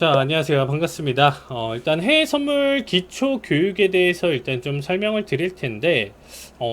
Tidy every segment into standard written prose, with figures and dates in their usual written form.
자, 안녕하세요. 반갑습니다. 일단 해외 선물 기초 교육에 대해서 일단 좀 설명을 드릴 텐데,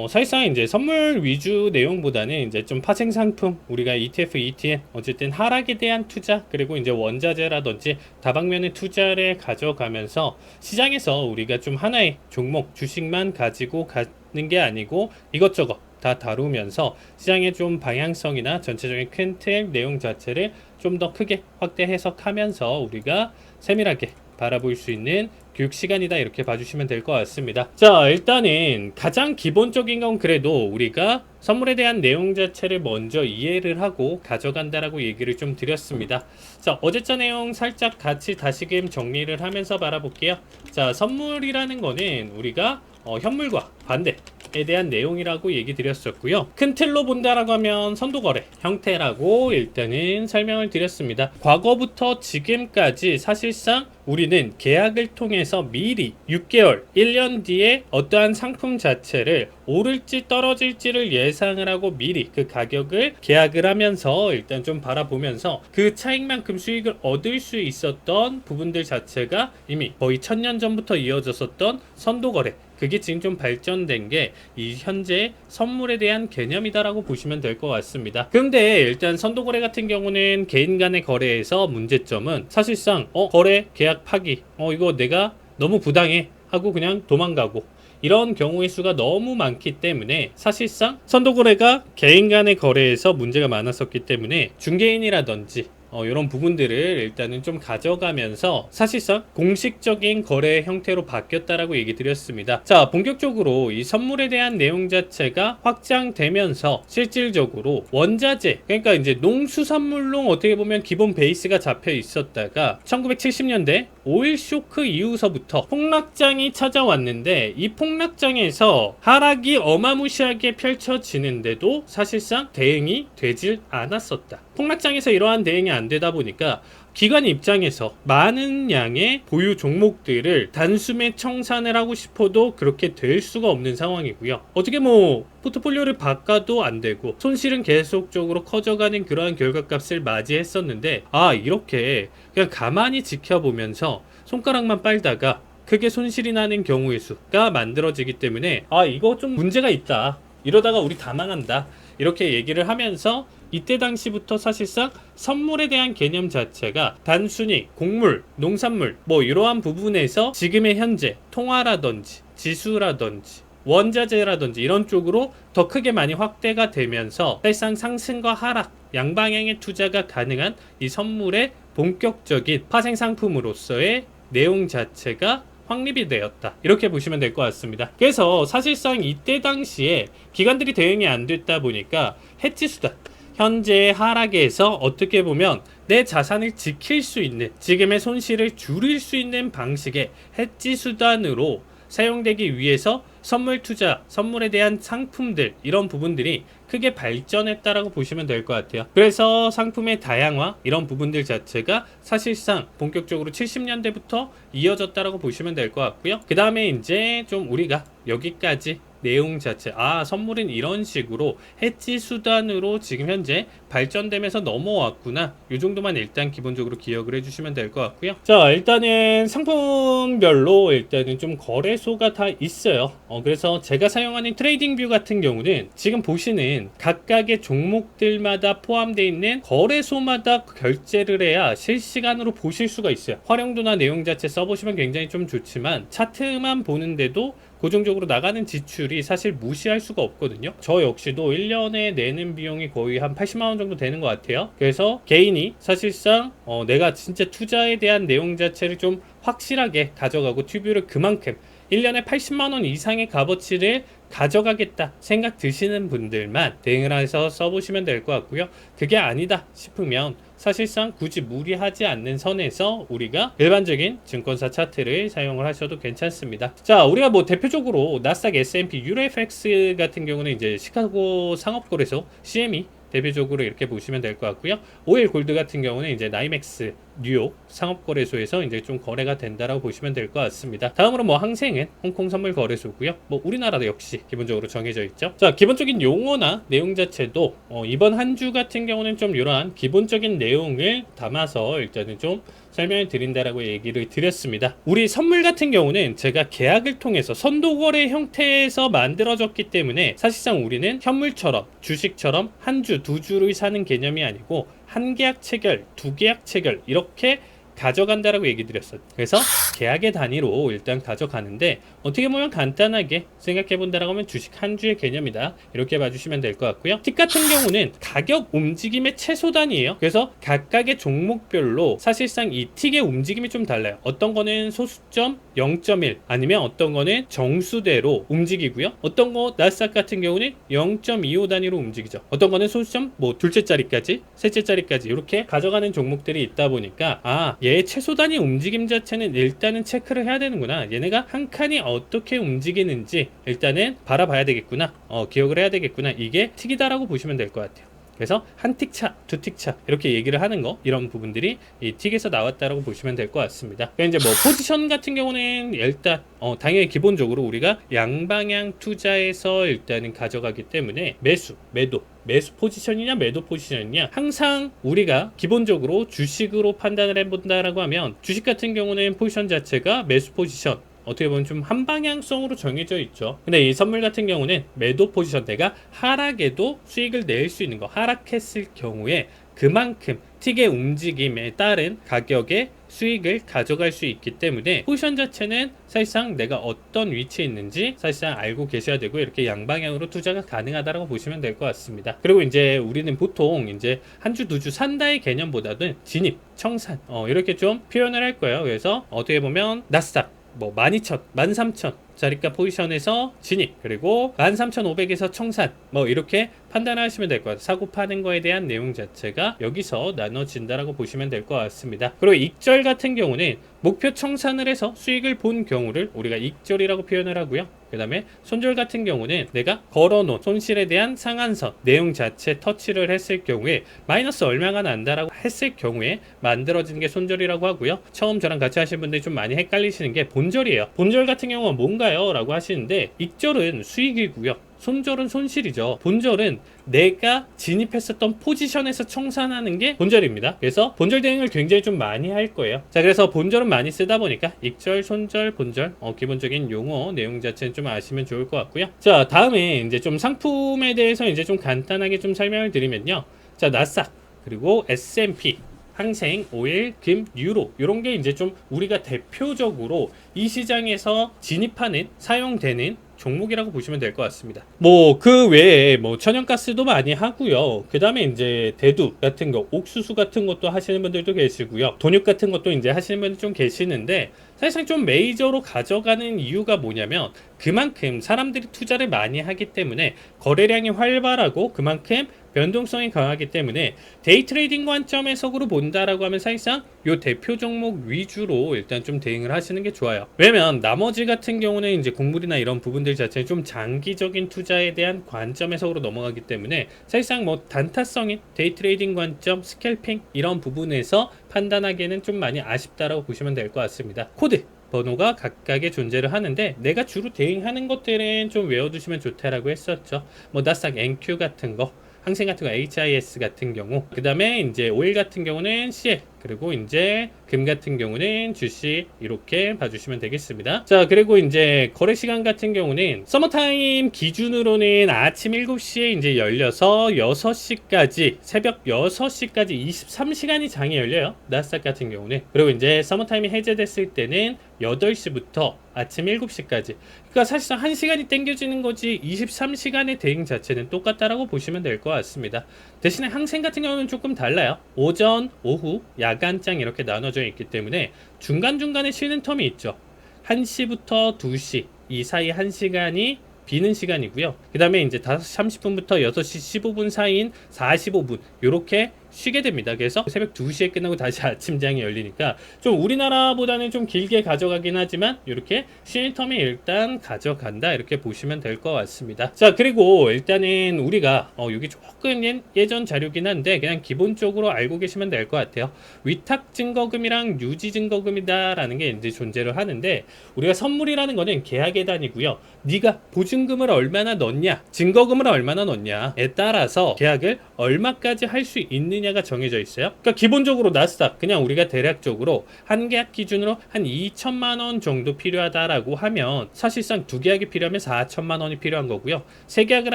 사실상 이제 선물 위주 내용보다는 이제 좀 파생 상품, 우리가 ETF, ETN, 어쨌든 하락에 대한 투자, 그리고 이제 원자재라든지 다방면의 투자를 가져가면서 시장에서 우리가 좀 하나의 종목, 주식만 가지고 가는 게 아니고 이것저것 다 다루면서 시장의 좀 방향성이나 전체적인 큰 틀 내용 자체를 좀 더 크게 확대 해석하면서 우리가 세밀하게 바라볼 수 있는 교육 시간이다, 이렇게 봐주시면 될 것 같습니다. 자, 일단은 가장 기본적인 건 그래도 우리가 선물에 대한 내용 자체를 먼저 이해를 하고 가져간다라고 얘기를 좀 드렸습니다. 자, 어제자 내용 살짝 같이 다시금 정리를 하면서 바라볼게요. 자, 선물이라는 거는 우리가 현물과 반대에 대한 내용이라고 얘기 드렸었고요. 큰 틀로 본다라고 하면 선도거래 형태라고 일단은 설명을 드렸습니다. 과거부터 지금까지 사실상 우리는 계약을 통해서 미리 6개월, 1년 뒤에 어떠한 상품 자체를 오를지 떨어질지를 예상을 하고 미리 그 가격을 계약을 하면서 일단 좀 바라보면서 그 차익만큼 수익을 얻을 수 있었던 부분들 자체가 이미 거의 1000년 전부터 이어졌었던 선도거래, 그게 지금 좀 발전된 게 이 현재 선물에 대한 개념이다라고 보시면 될 것 같습니다. 근데 일단 선도거래 같은 경우는 개인 간의 거래에서 문제점은 사실상 거래 계약 파기, 이거 내가 너무 부당해 하고 그냥 도망가고, 이런 경우의 수가 너무 많기 때문에 사실상 선도거래가 개인 간의 거래에서 문제가 많았었기 때문에 중개인이라든지 이런 부분들을 일단은 좀 가져가면서 사실상 공식적인 거래 형태로 바뀌었다라고 얘기 드렸습니다. 자, 본격적으로 이 선물에 대한 내용 자체가 확장되면서 실질적으로 원자재, 그러니까 이제 농수산물로 어떻게 보면 기본 베이스가 잡혀 있었다가 1970년대 오일 쇼크 이후서부터 폭락장이 찾아왔는데, 이 폭락장에서 하락이 어마무시하게 펼쳐지는데도 사실상 대응이 되질 않았었다. 폭락장에서 이러한 대응이 안 되다 보니까 기관 입장에서 많은 양의 보유 종목들을 단숨에 청산을 하고 싶어도 그렇게 될 수가 없는 상황이고요. 어떻게 포트폴리오를 바꿔도 안 되고 손실은 계속적으로 커져가는 그러한 결과값을 맞이했었는데, 이렇게 그냥 가만히 지켜보면서 손가락만 빨다가 크게 손실이 나는 경우의 수가 만들어지기 때문에 이거 좀 문제가 있다, 이러다가 우리 다 망한다, 이렇게 얘기를 하면서 이때 당시부터 사실상 선물에 대한 개념 자체가 단순히 곡물, 농산물 이러한 부분에서 지금의 현재 통화라든지 지수라든지 원자재라든지 이런 쪽으로 더 크게 많이 확대가 되면서 사실상 상승과 하락 양방향의 투자가 가능한 이 선물의 본격적인 파생 상품으로서의 내용 자체가 확립이 되었다, 이렇게 보시면 될 것 같습니다. 그래서 사실상 이때 당시에 기관들이 대응이 안 됐다 보니까 해지 수단, 현재 하락에서 어떻게 보면 내 자산을 지킬 수 있는, 지금의 손실을 줄일 수 있는 방식의 해지 수단으로 사용되기 위해서 선물 투자, 선물에 대한 상품들, 이런 부분들이 크게 발전했다라고 보시면 될 것 같아요. 그래서 상품의 다양화, 이런 부분들 자체가 사실상 본격적으로 70년대부터 이어졌다라고 보시면 될 것 같고요. 그 다음에 이제 좀 우리가 여기까지 내용 자체, 선물은 이런 식으로 해지 수단으로 지금 현재 발전되면서 넘어왔구나, 이 정도만 일단 기본적으로 기억을 해주시면 될 것 같고요. 자, 일단은 상품별로 일단은 좀 거래소가 다 있어요. 그래서 제가 사용하는 트레이딩 뷰 같은 경우는 지금 보시는 각각의 종목들마다 포함되어 있는 거래소마다 결제를 해야 실시간으로 보실 수가 있어요. 활용도나 내용 자체 써보시면 굉장히 좀 좋지만 차트만 보는데도 고정적으로 나가는 지출이 사실 무시할 수가 없거든요. 저 역시도 1년에 내는 비용이 거의 한 80만원 정도 되는 것 같아요. 그래서 개인이 사실상 내가 진짜 투자에 대한 내용 자체를 좀 확실하게 가져가고 튜브를 그만큼 1년에 80만원 이상의 값어치를 가져가겠다 생각 드시는 분들만 대응을 해서 써보시면 될 것 같고요. 그게 아니다 싶으면 사실상 굳이 무리하지 않는 선에서 우리가 일반적인 증권사 차트를 사용을 하셔도 괜찮습니다. 자, 우리가 대표적으로 나스닥, S&P, 유로FX 같은 경우는 이제 시카고 상업거래소 CME 대표적으로 이렇게 보시면 될 것 같고요. 오일 골드 같은 경우는 이제 나이맥스 뉴욕 상업거래소에서 이제 좀 거래가 된다라고 보시면 될 것 같습니다. 다음으로 항생은 홍콩 선물 거래소고요. 우리나라도 역시 기본적으로 정해져 있죠. 자, 기본적인 용어나 내용 자체도 이번 한 주 같은 경우는 좀 이러한 기본적인 내용을 담아서 일단은 좀 설명을 드린다라고 얘기를 드렸습니다. 우리 선물 같은 경우는 제가 계약을 통해서 선도거래 형태에서 만들어졌기 때문에 사실상 우리는 현물처럼 주식처럼 한 주, 두 주를 사는 개념이 아니고 한 계약 체결, 두 계약 체결 이렇게 가져간다라고 얘기 드렸어요. 그래서 계약의 단위로 일단 가져가는데 어떻게 보면 간단하게 생각해 본다라고 하면 주식 한 주의 개념이다 이렇게 봐주시면 될 것 같고요. 틱 같은 경우는 가격 움직임의 최소 단위예요. 그래서 각각의 종목별로 사실상 이 틱의 움직임이 좀 달라요. 어떤 거는 소수점 0.1 아니면 어떤 거는 정수대로 움직이고요. 어떤 거 나스닥 같은 경우는 0.25 단위로 움직이죠. 어떤 거는 소수점 뭐 둘째 자리까지 셋째 자리까지 이렇게 가져가는 종목들이 있다 보니까 얘 최소 단위 움직임 자체는 일단은 체크를 해야 되는구나. 얘네가 한 칸이 어떻게 움직이는지 일단은 바라봐야 되겠구나. 기억을 해야 되겠구나. 이게 틱이다라고 보시면 될 것 같아요. 그래서 한 틱 차, 두 틱 차 이렇게 얘기를 하는 거 이런 부분들이 이 틱에서 나왔다라고 보시면 될 것 같습니다. 그러니까 이제 뭐 포지션 같은 경우는 일단 당연히 기본적으로 우리가 양방향 투자에서 일단은 가져가기 때문에 매수, 매도 매수 포지션이냐 매도 포지션이냐 항상 우리가 기본적으로 주식으로 판단을 해본다라고 하면 주식 같은 경우는 포지션 자체가 매수 포지션 어떻게 보면 좀 한방향성으로 정해져 있죠. 근데 이 선물 같은 경우는 매도 포지션 내가 하락에도 수익을 낼 수 있는 거 하락했을 경우에 그만큼 틱의 움직임에 따른 가격의 수익을 가져갈 수 있기 때문에 포지션 자체는 사실상 내가 어떤 위치에 있는지 사실상 알고 계셔야 되고 이렇게 양방향으로 투자가 가능하다고 보시면 될 것 같습니다. 그리고 이제 우리는 보통 이제 한 주, 두 주 산다의 개념보다는 진입, 청산 이렇게 좀 표현을 할 거예요. 그래서 어떻게 보면 나스닥 뭐 12,000, 13,000 자리가 포지션에서 진입 그리고 13,500에서 청산 뭐 이렇게 판단하시면 될 것 같아요. 사고 파는 거에 대한 내용 자체가 여기서 나눠진다라고 보시면 될 것 같습니다. 그리고 익절 같은 경우는 목표 청산을 해서 수익을 본 경우를 우리가 익절이라고 표현을 하고요. 그 다음에 손절 같은 경우는 내가 걸어놓은 손실에 대한 상한선 내용 자체 터치를 했을 경우에 마이너스 얼마가 난다라고 했을 경우에 만들어지는 게 손절이라고 하고요. 처음 저랑 같이 하신 분들이 좀 많이 헷갈리시는 게 본절이에요. 본절 같은 경우는 뭔가요? 라고 하시는데 익절은 수익이고요. 손절은 손실이죠. 본절은 내가 진입했었던 포지션에서 청산하는 게 본절입니다. 그래서 본절 대응을 굉장히 좀 많이 할 거예요. 자, 그래서 본절은 많이 쓰다 보니까 익절, 손절, 본절 기본적인 용어 내용 자체는 좀 아시면 좋을 것 같고요. 자, 다음에 이제 좀 상품에 대해서 이제 좀 간단하게 좀 설명을 드리면요. 자, 나스닥 그리고 S&P 항생, 오일, 금, 유로 이런 게 이제 좀 우리가 대표적으로 이 시장에서 진입하는 사용되는 종목이라고 보시면 될 것 같습니다. 뭐 그 외에 뭐 천연가스도 많이 하고요. 그 다음에 이제 대두 같은 거, 옥수수 같은 것도 하시는 분들도 계시고요. 돈육 같은 것도 이제 하시는 분들 좀 계시는데 사실상 좀 메이저로 가져가는 이유가 뭐냐면 그만큼 사람들이 투자를 많이 하기 때문에 거래량이 활발하고 그만큼 변동성이 강하기 때문에 데이 트레이딩 관점에서로 본다라고 하면 사실상 요 대표 종목 위주로 일단 좀 대응을 하시는 게 좋아요. 왜냐면 나머지 같은 경우는 이제 곡물이나 이런 부분들 자체는 좀 장기적인 투자에 대한 관점에서로 넘어가기 때문에 사실상 뭐 단타성인 데이 트레이딩 관점, 스캘핑 이런 부분에서 판단하기에는 좀 많이 아쉽다라고 보시면 될 것 같습니다. 코드 번호가 각각의 존재를 하는데 내가 주로 대응하는 것들은 좀 외워두시면 좋다라고 했었죠. 뭐 나스닥 NQ 같은 거 항생 같은 거 HIS 같은 경우 그 다음에 이제 오일 같은 경우는 CL 그리고 이제 금 같은 경우는 주식 이렇게 봐주시면 되겠습니다. 자, 그리고 이제 거래 시간 같은 경우는 서머타임 기준으로는 아침 7시에 이제 열려서 6시까지 새벽 6시까지 23시간이 장이 열려요. 나스닥 같은 경우는. 그리고 이제 서머타임이 해제됐을 때는 8시부터 아침 7시까지. 그러니까 사실상 1시간이 땡겨지는 거지 23시간의 대응 자체는 똑같다라고 보시면 될 것 같습니다. 대신에 항생 같은 경우는 조금 달라요. 오전, 오후, 야간장 이렇게 나눠져 있기 때문에 중간중간에 쉬는 텀이 있죠. 1시부터 2시 이 사이 1시간이 비는 시간이고요. 그 다음에 이제 5시 30분부터 6시 15분 사이인 45분 이렇게 쉬게 됩니다. 그래서 새벽 2시에 끝나고 다시 아침장이 열리니까 좀 우리나라보다는 좀 길게 가져가긴 하지만 이렇게 쉬는 텀에 일단 가져간다 이렇게 보시면 될 것 같습니다. 자, 그리고 일단은 우리가 여기 조금 예전 자료긴 한데 그냥 기본적으로 알고 계시면 될 것 같아요. 위탁 증거금이랑 유지 증거금이다 라는 게 이제 존재를 하는데 우리가 선물이라는 거는 계약의 단위고요. 네가 보증금을 얼마나 넣냐 증거금을 얼마나 넣냐에 따라서 계약을 얼마까지 할 수 있느냐 얼마이냐가 정해져 있어요. 그러니까 기본적으로 나스닥 그냥 우리가 대략적으로 한 계약 기준으로 한 2천만 원 정도 필요하다라고 하면 사실상 두 계약이 필요하면 4천만 원이 필요한 거고요. 세 계약을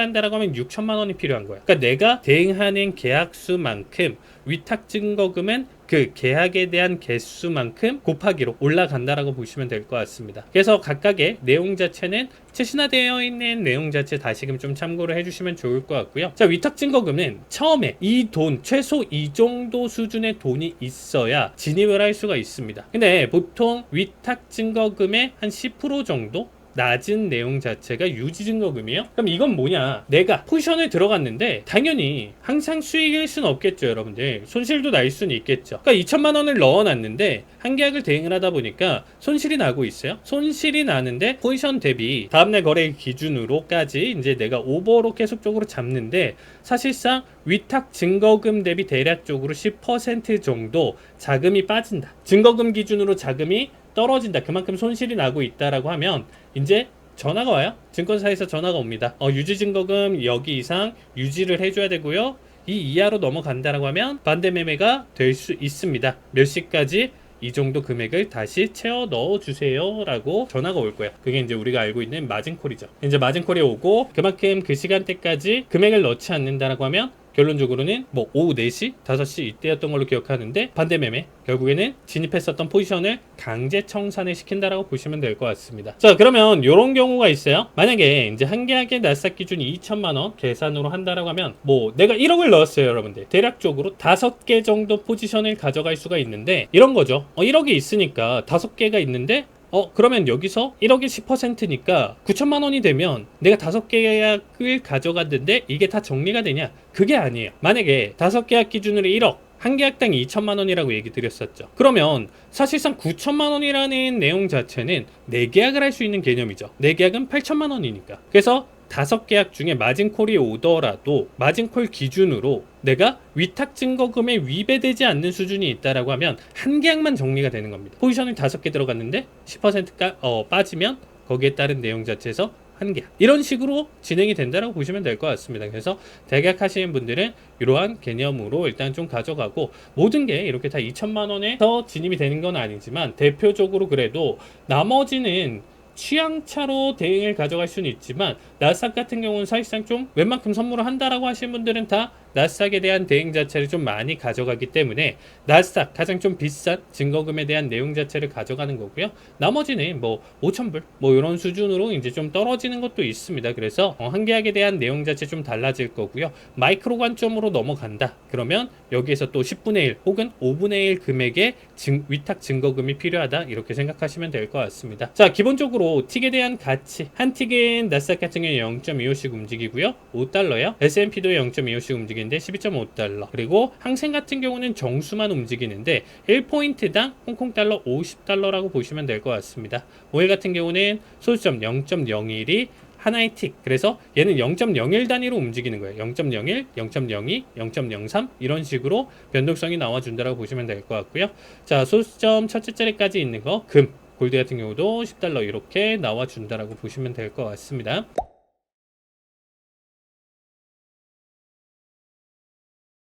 한다라고 하면 6천만 원이 필요한 거예요. 그러니까 내가 대행하는 계약수만큼 위탁 증거금은 그 계약에 대한 개수만큼 곱하기로 올라간다라고 보시면 될 것 같습니다. 그래서 각각의 내용 자체는 최신화되어 있는 내용 자체 다시금 좀 참고를 해주시면 좋을 것 같고요. 자, 위탁 증거금은 처음에 이 돈, 최소 이 정도 수준의 돈이 있어야 진입을 할 수가 있습니다. 근데 보통 위탁 증거금의 한 10% 정도 낮은 내용 자체가 유지 증거금이에요. 그럼 이건 뭐냐? 내가 포지션을 들어갔는데 당연히 항상 수익일 수는 없겠죠, 여러분들. 손실도 날 수는 있겠죠. 그러니까 2천만 원을 넣어놨는데 한 계약을 대행을 하다 보니까 손실이 나고 있어요. 손실이 나는데 포지션 대비 다음날 거래 기준으로까지 이제 내가 오버로 계속적으로 잡는데 사실상 위탁 증거금 대비 대략적으로 10% 정도 자금이 빠진다. 증거금 기준으로 자금이 떨어진다. 그만큼 손실이 나고 있다라고 하면 이제 전화가 와요. 증권사에서 전화가 옵니다. 유지 증거금 여기 이상 유지를 해줘야 되고요. 이 이하로 넘어간다라고 하면 반대 매매가 될 수 있습니다. 몇 시까지 이 정도 금액을 다시 채워 넣어 주세요 라고 전화가 올 거예요. 그게 이제 우리가 알고 있는 마진콜이죠. 이제 마진콜이 오고 그만큼 그 시간대까지 금액을 넣지 않는다라고 하면 결론적으로는 뭐 오후 4시, 5시 이때였던 걸로 기억하는데 반대 매매 결국에는 진입했었던 포지션을 강제 청산을 시킨다라고 보시면 될 것 같습니다. 자, 그러면 이런 경우가 있어요. 만약에 이제 한 계약의 나스닥 기준이 2천만 원 계산으로 한다라고 하면 뭐 내가 1억을 넣었어요, 여러분들. 대략적으로 5개 정도 포지션을 가져갈 수가 있는데 이런 거죠. 1억이 있으니까 5개가 있는데 그러면 여기서 1억의 10%니까 9천만 원이 되면 내가 5계약을 가져갔는데 이게 다 정리가 되냐? 그게 아니에요. 만약에 5계약 기준으로 1억, 한 계약당 2천만 원이라고 얘기 드렸었죠. 그러면 사실상 9천만 원이라는 내용 자체는 4계약을 할 수 있는 개념이죠. 4계약은 8천만 원이니까. 그래서 5계약 중에 마진콜이 오더라도 마진콜 기준으로 내가 위탁 증거금에 위배되지 않는 수준이 있다라고 하면 한 계약만 정리가 되는 겁니다. 포지션이 5개 들어갔는데 10%가 빠지면 거기에 따른 내용 자체에서 한 계약. 이런 식으로 진행이 된다라고 보시면 될 것 같습니다. 그래서 대계약 하시는 분들은 이러한 개념으로 일단 좀 가져가고 모든 게 이렇게 다 2천만 원에서 진입이 되는 건 아니지만 대표적으로 그래도 나머지는 취향차로 대응을 가져갈 수는 있지만 나스닥 같은 경우는 사실상 좀 웬만큼 선물을 한다라고 하시는 분들은 다 나스닥에 대한 대응 자체를 좀 많이 가져가기 때문에 나스닥 가장 좀 비싼 증거금에 대한 내용 자체를 가져가는 거고요. 나머지는 뭐 5,000불 뭐 이런 수준으로 이제 좀 떨어지는 것도 있습니다. 그래서 한 계약에 대한 내용 자체 좀 달라질 거고요. 마이크로 관점으로 넘어간다. 그러면 여기에서 또 10분의 1 혹은 5분의 1 금액의 위탁 증거금이 필요하다. 이렇게 생각하시면 될 것 같습니다. 자, 기본적으로 틱에 대한 가치 한 틱은 나스닥 같은 경우에 0.25씩 움직이고요. 5달러요. S&P도 0.25씩 움직이는데 12.5달러. 그리고 항생 같은 경우는 정수만 움직이는데 1포인트당 홍콩달러 50달러라고 보시면 될 것 같습니다. 오일 같은 경우는 소수점 0.01이 하나의 틱. 그래서 얘는 0.01 단위로 움직이는 거예요. 0.01, 0.02, 0.03 이런 식으로 변동성이 나와준다라고 보시면 될 것 같고요. 자, 소수점 첫째 자리까지 있는 거 금. 골드 같은 경우도 10달러 이렇게 나와준다라고 보시면 될 것 같습니다.